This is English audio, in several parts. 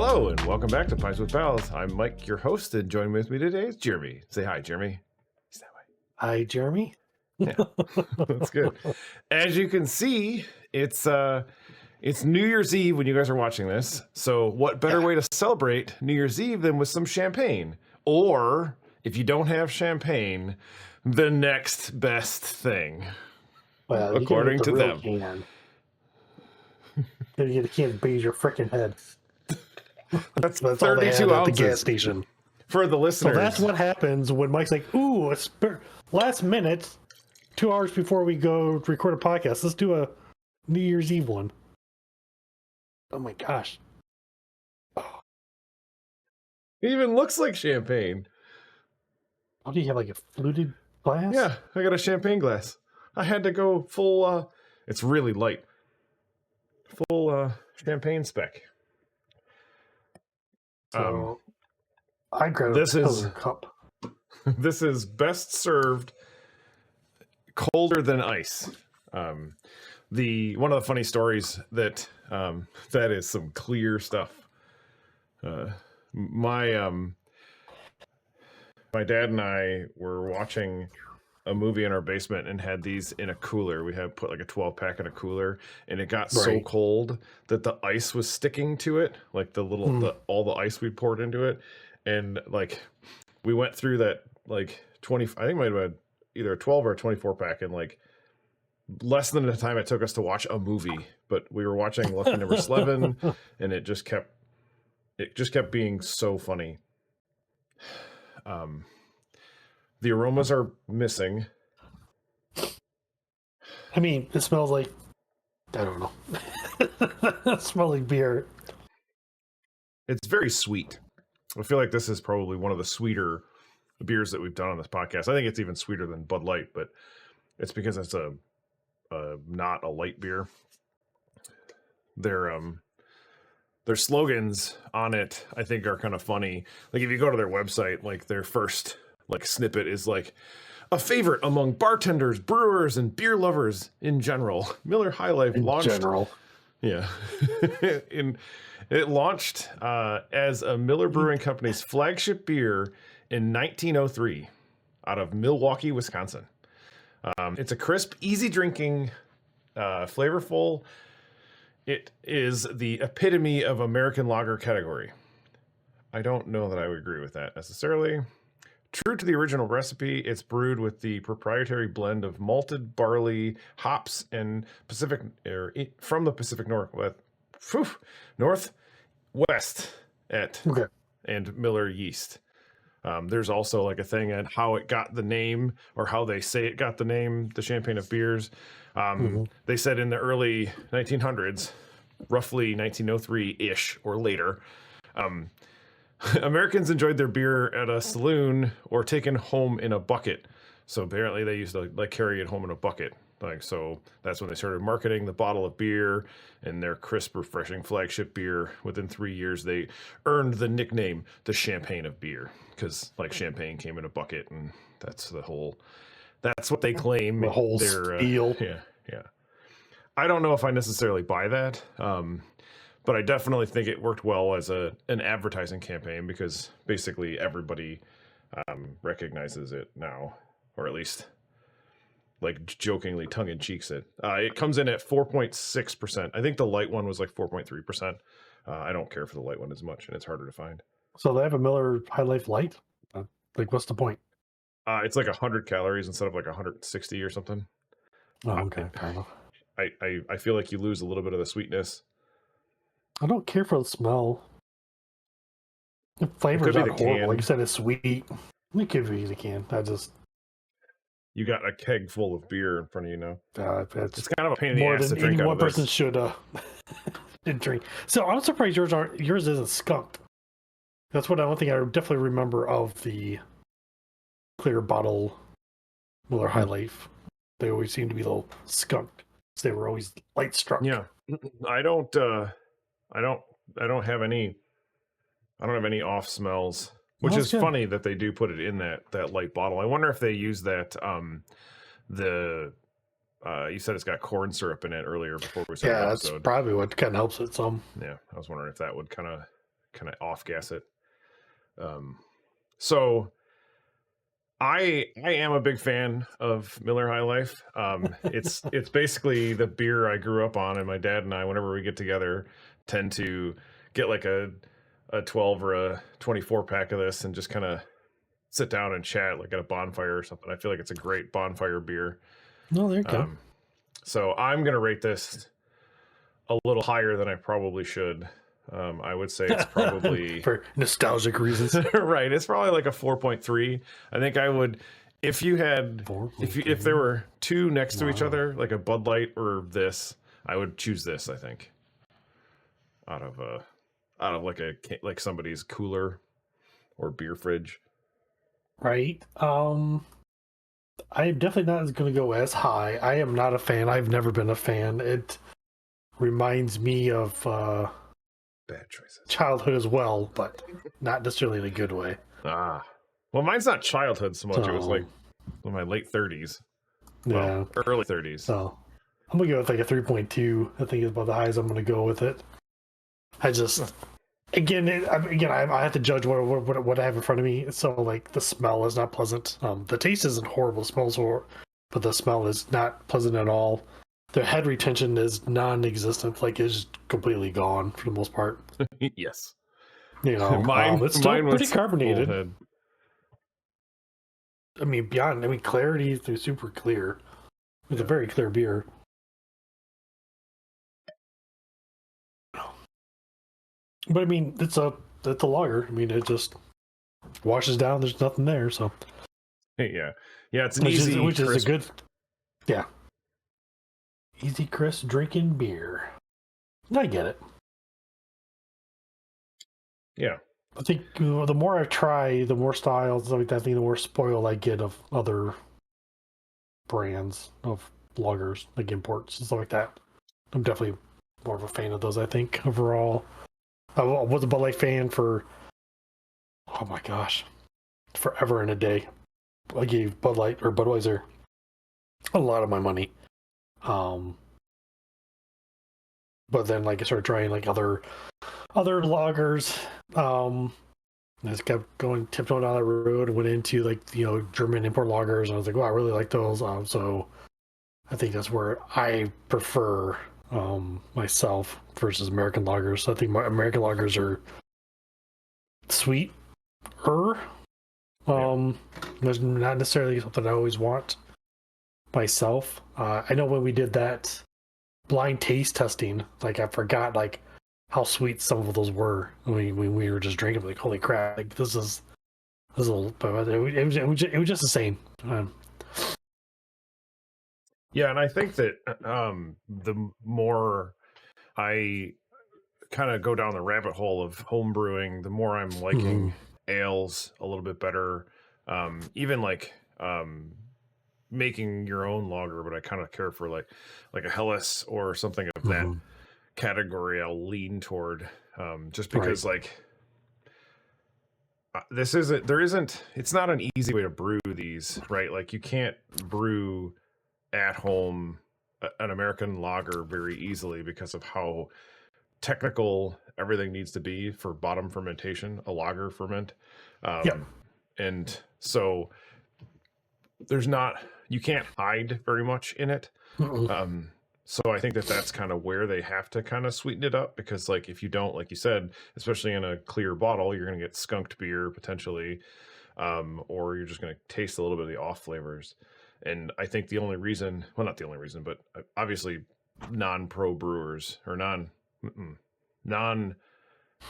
Hello and welcome back to Pints with Pals. I'm Mike, your host, and joining with me today is Jeremy. Say hi, Jeremy. He's that way. Hi, Jeremy. Yeah, that's good. As you can see, it's New Year's Eve when you guys are watching this. So what better way to celebrate New Year's Eve than with some champagne? Or if you don't have champagne, the next best thing, Well, according to them. Can. You can't beat your freaking head. That's all they 32 had at ounces the gas station. for the listeners. So that's what happens when Mike's like, "Ooh, last minute, 2 hours before we go record a podcast, let's do a New Year's Eve one." Oh my gosh! Oh. It even looks like champagne. Oh, do you have like a fluted glass? Yeah, I got a champagne glass. I had to go full. It's really light. Full champagne spec. So I grabbed a cup. This is best served colder than ice. One of the funny stories that is some clear stuff. My dad and I were watching a movie in our basement and had these in a cooler. We had put like a 12-pack in a cooler, and it got so cold that the ice was sticking to it, like all the ice we poured into it, and like we went through that like 20. I think it might have been either a 12 or a 24-pack in like less than the time it took us to watch a movie. But we were watching Lucky Number 11, and it just kept being so funny. The aromas are missing. I mean, it smells like, I don't know. It smells like beer. It's very sweet. I feel like this is probably one of the sweeter beers that we've done on this podcast. I think it's even sweeter than Bud Light, but it's because it's not a light beer. Their slogans on it, I think, are kind of funny. Like if you go to their website, like their first like snippet is like a favorite among bartenders, brewers, and beer lovers in general. Miller High Life launched. Yeah, it launched as a Miller Brewing Company's flagship beer in 1903 out of Milwaukee, Wisconsin. It's a crisp, easy drinking, flavorful. It is the epitome of American lager category. I don't know that I would agree with that necessarily. True to the original recipe, it's brewed with the proprietary blend of malted barley, hops, and from the Pacific Northwest and Miller yeast. There's also like a thing at how it got the name, or how they say it got the name, the Champagne of Beers. They said in the early 1900s, roughly 1903-ish or later, Americans enjoyed their beer at a saloon or taken home in a bucket. So apparently they used to like carry it home in a bucket. Like, so that's when they started marketing the bottle of beer and their crisp, refreshing flagship beer. Within 3 years, they earned the nickname the Champagne of Beer, because like champagne came in a bucket, and that's what they claim. The whole spiel. Yeah. I don't know if I necessarily buy that. But I definitely think it worked well as an advertising campaign, because basically everybody recognizes it now, or at least like jokingly tongue-in-cheeks it. It comes in at 4.6%. I think the light one was like 4.3%. I don't care for the light one as much, and it's harder to find. So they have a Miller High Life Light? Like, what's the point? It's like 100 calories instead of like 160 or something. Oh, okay. Fair enough. I feel like you lose a little bit of the sweetness. I don't care for the smell. The flavor's not horrible. Like you said, it's sweet. It could be the can. You got a keg full of beer in front of you now. It's kind of a pain in the ass to drink. One person should drink. So I'm surprised yours isn't skunked. That's one thing I definitely remember of the clear bottle Miller High Life. They always seem to be a little skunked. They were always light struck. Yeah, I don't have any off smells, which is good. Funny that they do put it in that light bottle. I wonder if they use that you said it's got corn syrup in it earlier before we started the episode. That's probably what kind of helps it some. Yeah, I was wondering if that would kind kind of off gas it. So I am a big fan of Miller High Life. It's basically the beer I grew up on, and my dad and I, whenever we get together, tend to get like a 12 or a 24 pack of this and just kind of sit down and chat like at a bonfire or something. I feel like it's a great bonfire beer. No, there you go. So I'm gonna rate this a little higher than I probably should. I would say it's probably for nostalgic reasons. Right. It's probably like a 4.3. I think I would, if you had, if there were two next to each other, like a Bud Light or this, I would choose this. I think out of like somebody's cooler or beer fridge. Right. I'm definitely not going to go as high. I am not a fan. I've never been a fan. It reminds me of Bad choices. Childhood as well, but not necessarily in a good way. Well, mine's not childhood so much. It was like in my late 30s. Yeah, early 30s. So I'm gonna go with like a 3.2. I think is about the highest I'm gonna go with it. I just I have to judge what I have in front of me. So like the smell is not pleasant. The taste isn't horrible. It smells horrible, but the smell is not pleasant at all. The head retention is non-existent. Like it's completely gone for the most part. Yes. You know, it's still pretty carbonated. I mean, clarity through super clear. It's a very clear beer. But I mean, it's a lager. I mean, it just washes down. There's nothing there, so yeah. It's an easy, is a good, easy, crisp drinking beer. I get it. Yeah. I think the more I try, the more styles, I think the more spoiled I get of other brands of lagers, like imports and stuff like that. I'm definitely more of a fan of those, I think, overall. I was a Bud Light fan for, oh my gosh, forever and a day. I gave Bud Light or Budweiser a lot of my money. But then like I started trying like other lagers. I just kept tiptoeing down that road and went into like, German import lagers, and I was like, wow, I really like those. So I think that's where I prefer myself versus American lagers. So I think my American lagers are sweeter. There's not necessarily something I always want myself. I know when we did that blind taste testing, like I forgot like how sweet some of those were when we were just drinking. Like, holy crap! Like this is a little. It was just the same. Yeah, and I think that the more I kind of go down the rabbit hole of home brewing, the more I'm liking ales a little bit better. Even like making your own lager, but I kind of care for like a Helles or something of that category. I'll lean toward just because like it's not an easy way to brew these, right? Like you can't brew at home an American lager very easily because of how technical everything needs to be for bottom fermentation, a lager ferment. And so you can't hide very much in it. So I think that's kind of where they have to kind of sweeten it up, because like if you don't, like you said, especially in a clear bottle, you're going to get skunked beer potentially, or you're just going to taste a little bit of the off flavors. And I think the only reason, well, not the only reason, but obviously non-pro brewers or non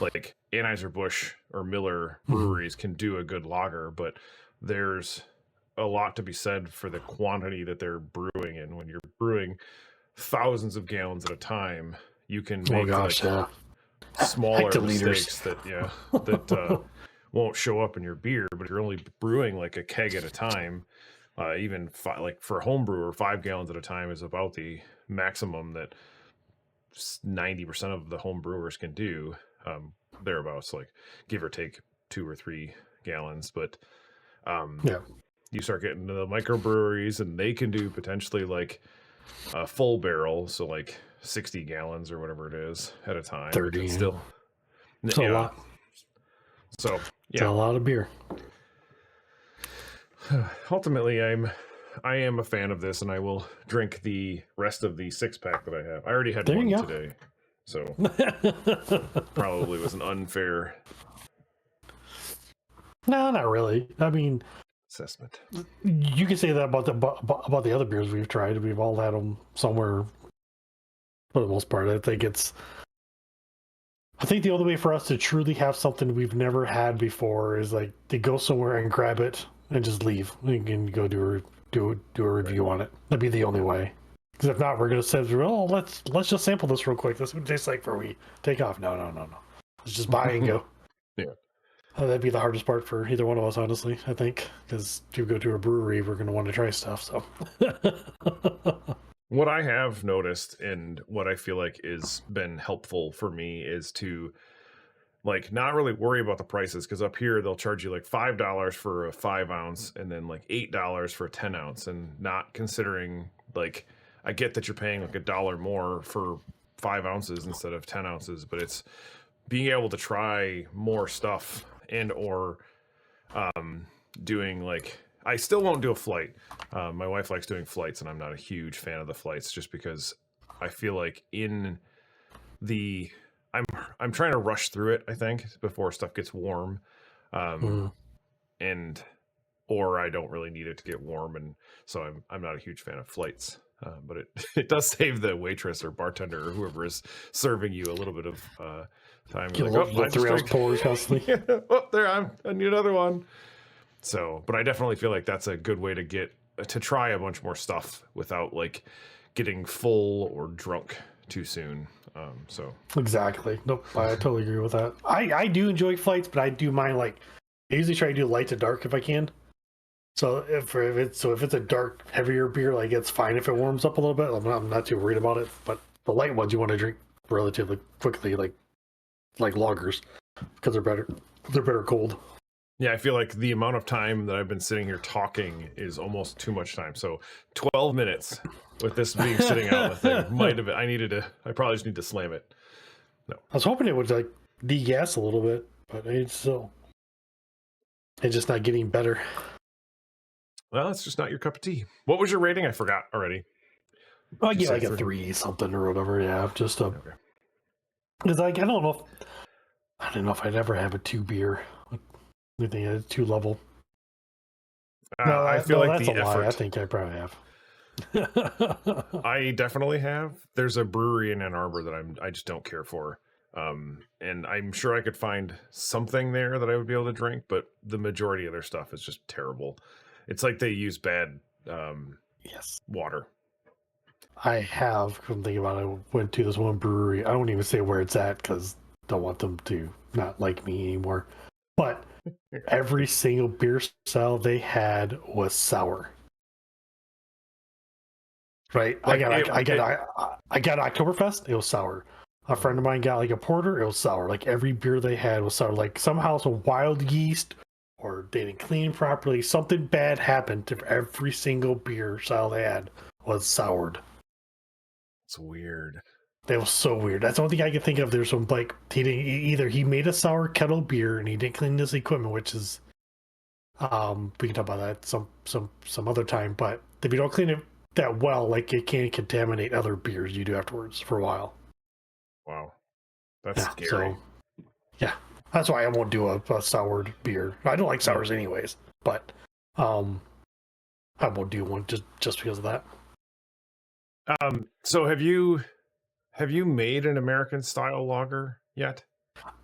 like Anheuser-Busch or Miller breweries can do a good lager, but there's a lot to be said for the quantity that they're brewing in. When you're brewing thousands of gallons at a time, you can make smaller mistakes that won't show up in your beer. But if you're only brewing like a keg at a time, even like for a home brewer, 5 gallons at a time is about the maximum that 90% of the home brewers can do, thereabouts, like give or take 2 or 3 gallons. But you start getting to the microbreweries, and they can do potentially like a full barrel, so like 60 gallons or whatever it is at a time. 30. Still a lot. So It's a lot of beer. ultimately, I am a fan of this, and I will drink the rest of the 6-pack that I have. I already had There one you go. today, so probably was an unfair No, not really. I mean, assessment. you can say that about the other beers we've tried. We've all had them somewhere for the most part. I think the only way for us to truly have something we've never had before is like to go somewhere and grab it and just leave and go do a review on it. That'd be the only way. Because if not, we're gonna say, "Oh, let's just sample this real quick. This would taste like before we take off." No. Let's just buy and go. Yeah. That'd be the hardest part for either one of us, honestly. I think because to go to a brewery, we're gonna want to try stuff. So. What I have noticed and what I feel like is been helpful for me is to like not really worry about the prices, because up here they'll charge you like $5 for a 5 ounce and then like $8 for a 10 ounce, and not considering like I get that you're paying like $1 more for 5 ounces instead of 10 ounces, but it's being able to try more stuff and or doing like I still won't do a flight. My wife likes doing flights, and I'm not a huge fan of the flights just because I feel like in the I'm trying to rush through it, I think, before stuff gets warm, and or I don't really need it to get warm, and so I'm not a huge fan of flights. But it does save the waitress or bartender or whoever is serving you a little bit of time. Get Like, a 3 ounce pours constantly. Oh, there I need another one. So, but I definitely feel like that's a good way to try a bunch more stuff without like getting full or drunk too soon. So Exactly. Nope. I totally agree with that. I do enjoy flights, but I do mind like I usually try to do light to dark if I can. So if it's a dark, heavier beer, like it's fine if it warms up a little bit. I'm not too worried about it. But the light ones you want to drink relatively quickly, like lagers, because they're better. They're better cold. yeah, I feel like the amount of time that I've been sitting here talking is almost too much time. So 12 minutes with this being sitting out in the thing might have been, I probably just need to slam it. I was hoping it would like degas a little bit, but it's just not getting better. Well, it's just not your cup of tea. What was your rating? I forgot already. Oh yeah, like a 3 something or whatever. Yeah, just a. Because like I don't know if I'd ever have a 2 beer. I think a 2 level. No, I feel like that's the a lie. effort. I think I probably have. I definitely have. There's a brewery in Ann Arbor that I just don't care for. And I'm sure I could find something there that I would be able to drink, but the majority of their stuff is just terrible. It's like they use bad Yes. water. I have come thinking about it. I went to this one brewery. I don't even say where it's at because I don't want them to not like me anymore. But every single beer style they had was sour. Right? Like I got Oktoberfest, it was sour. A friend of mine got like a porter, it was sour. Like every beer they had was sour. Like somehow some wild yeast or they didn't clean properly. Something bad happened to every single beer style they had was soured. It's weird. That was so weird. That's the only thing I can think of. There's some like he made a sour kettle beer and he didn't clean his equipment, which is we can talk about that some other time. But if you don't clean it that well, like it can contaminate other beers you do afterwards for a while. Wow, that's scary. So, yeah, that's why I won't do a soured beer. I don't like sours anyways, but I won't do one just because of that. So have you made an American style lager yet?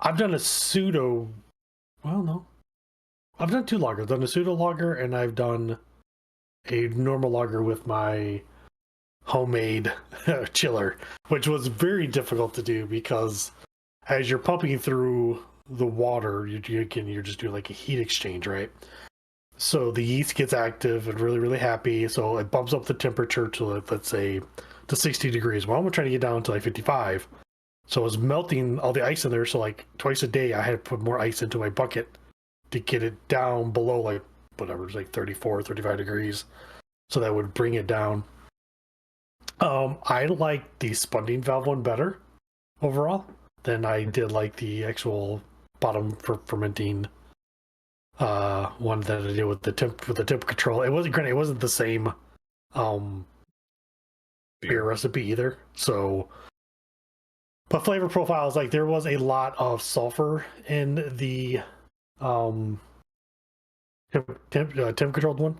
I've done a pseudo. Well, no, I've done 2 lagers. I've done a pseudo lager and I've done a normal lager with my homemade chiller, which was very difficult to do because as you're pumping through the water, you're just doing like a heat exchange, right? So the yeast gets active and really, really happy. So it bumps up the temperature to, let's say, to 60 degrees. Well, I'm trying to get down to like 55. So I was melting all the ice in there. So like twice a day, I had to put more ice into my bucket to get it down below like whatever, it's like 34, 35 degrees. So that would bring it down. I like the spunding valve one better overall than I did like the actual bottom for fermenting one that I did with the temp control. It wasn't granted, it wasn't the same beer recipe either. So, but flavor profiles, like there was a lot of sulfur in the temp controlled one.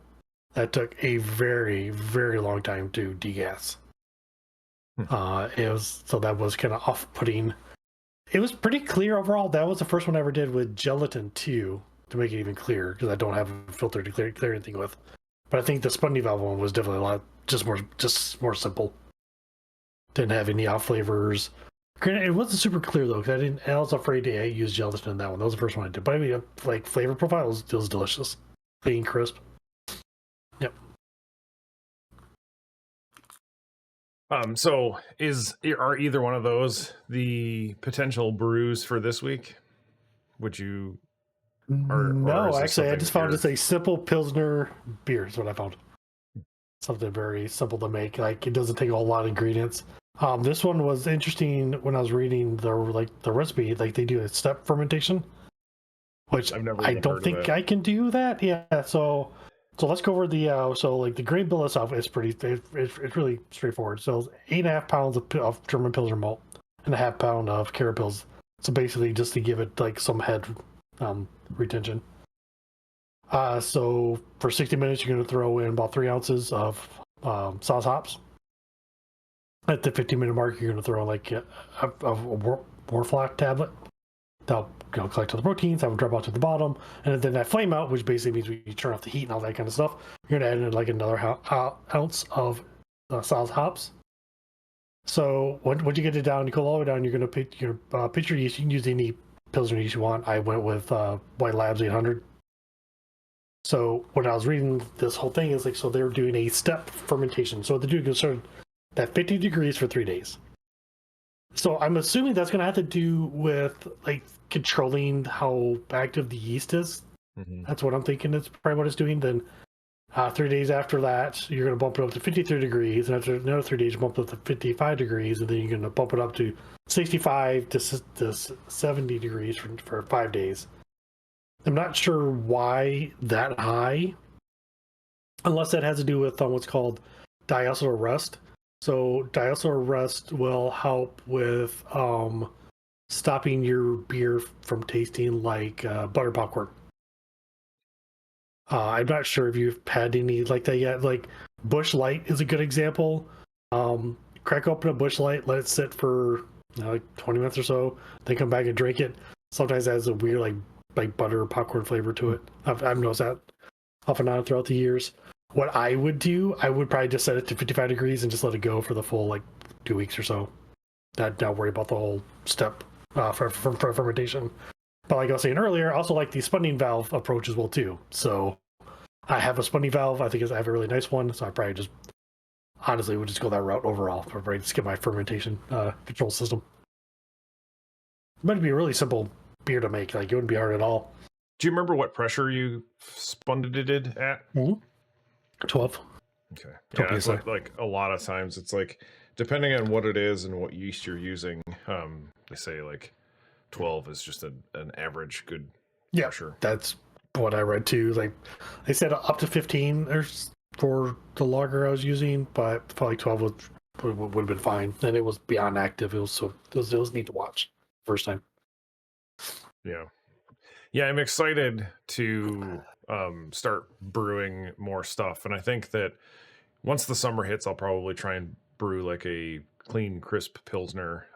That took a very, very long time to degas. That was kind of off-putting. It was pretty clear overall. That was the first one I ever did with gelatin too, to make it even clearer, because I don't have a filter to clear anything with. But I think the spongy valve one was definitely a lot just more simple. Didn't have any off flavors. Granted, it wasn't super clear though, because I was afraid to use gelatin in that one. That was the first one I did. But I mean, like flavor profile was delicious, clean, crisp. Yep. So are either one of those the potential brews for this week? Would you? No, actually, I just found it's a simple Pilsner beer is what I found. Something very simple to make. Like it doesn't take a lot of ingredients. This one was interesting when I was reading the recipe. Like they do a step fermentation, which I don't think I can do that. Yeah, so let's go over the so the grain bill itself is it's really straightforward. So 8.5 pounds of German Pilsner malt and a half pound of Cara Pils. So basically just to give it like some head retention. So for 60 minutes you're going to throw in about 3 ounces of Saaz hops. At the 15-minute mark you're going to throw like a Warflack tablet. That'll collect all the proteins, that will drop out to the bottom, and then that flame out, which basically means we turn off the heat and all that kind of stuff. You're going to add in like another ounce of Saaz hops. So when you get it down, you cool all the way down, you're going to pick your pitcher yeast. You can use any Pilsner yeast you want. I went with White Labs 800. So when I was reading this whole thing, is like, so they're doing a step fermentation. So they're doing sort of at 50 degrees for 3 days. So I'm assuming that's going to have to do with like controlling how active the yeast is. Mm-hmm. That's what I'm thinking. It's probably what it's doing. Then 3 days after that, you're going to bump it up to 53 degrees. And after another 3 days, you bump it up to 55 degrees. And then you're going to bump it up to 65 to 70 degrees for 5 days. I'm not sure why that high, unless that has to do with what's called diacetyl rust. So diacetyl rust will help with stopping your beer from tasting like butter popcorn. I'm not sure if you've had any like that yet. Like Busch Light is a good example. Crack open a Busch Light, let it sit for like 20 minutes or so, then come back and drink it. Sometimes it has a weird like butter or popcorn flavor to it. I've noticed that off and on throughout the years. What I would do, I would probably just set it to 55 degrees and just let it go for the full like 2 weeks or so. Not worry about the whole step for fermentation. But like I was saying earlier, I also like the spunning valve approach as well too. So I have a spunning valve. I think I have a really nice one. So I probably just honestly would just go that route overall. I'd probably just get my fermentation control system. It might be a really simple beer to make. Like it wouldn't be hard at all. Do you remember what pressure you spun it at? Mm-hmm. 12. Okay. Yeah, it's like a lot of times it's like depending on what it is and what yeast you're using, they say like 12 is just an average good pressure. That's what I read too. Like they said up to 15 for the lager I was using, but probably 12 would have been fine. And it was beyond active. It was neat to watch first time. Yeah, I'm excited to start brewing more stuff. And I think that once the summer hits, I'll probably try and brew like a clean, crisp Pilsner,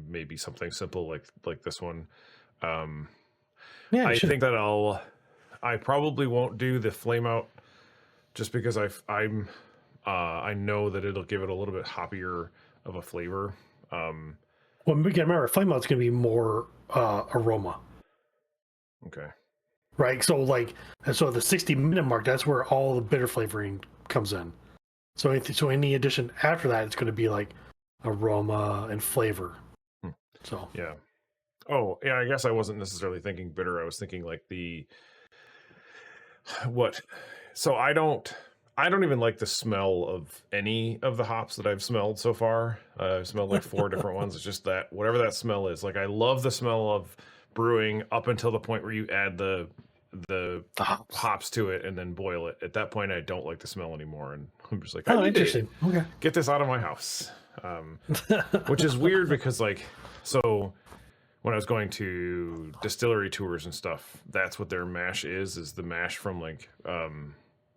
maybe something simple like this one. I think that I probably won't do the flame out just because I know that it'll give it a little bit hoppier of a flavor. Well, we can remember flame out's going to be more aroma. Okay. Right. So the 60-minute mark, that's where all the bitter flavoring comes in. So any addition after that, it's going to be like aroma and flavor. So yeah. Oh yeah. I guess I wasn't necessarily thinking bitter. I was thinking like So I don't even like the smell of any of the hops that I've smelled so far. I've smelled like 4 different ones. It's just that whatever that smell is, like I love the smell of brewing up until the point where you add the The hops. hops to it and then boil it. At that point, I don't like the smell anymore, and I'm just like, Oh, I need to interesting. Okay. get this out of my house, which is weird because like so. When I was going to distillery tours and stuff, that's what their mash is the mash from like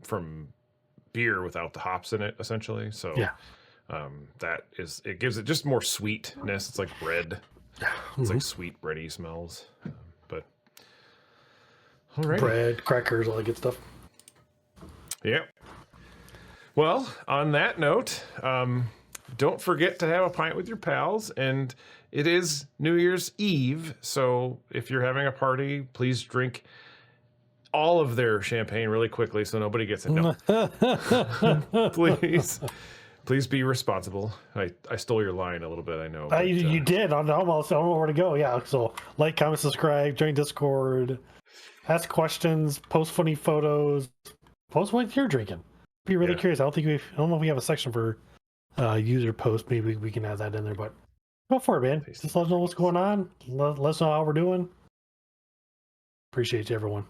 from beer without the hops in it, essentially. So Yeah. that is, it gives it just more sweetness. It's like bread. It's like sweet bready smells. But all right, Bread, crackers, all that good stuff. yeah. Well, on that note, don't forget to have a pint with your pals, and it is New Year's Eve, so if you're having a party, please drink all of their champagne really quickly so nobody gets it. No. Please be responsible. I stole your line a little bit, I know. But, You did. I almost don't know where to go. Yeah. So like, comment, subscribe, join Discord, ask questions, post funny photos, post what you're drinking. Be really curious. I don't know if we have a section for user post. Maybe we can add that in there, but go for it, man. Just let us know what's going on. Let us know how we're doing. Appreciate you, everyone.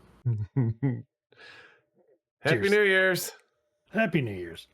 Happy Cheers. New Year's. Happy New Year's.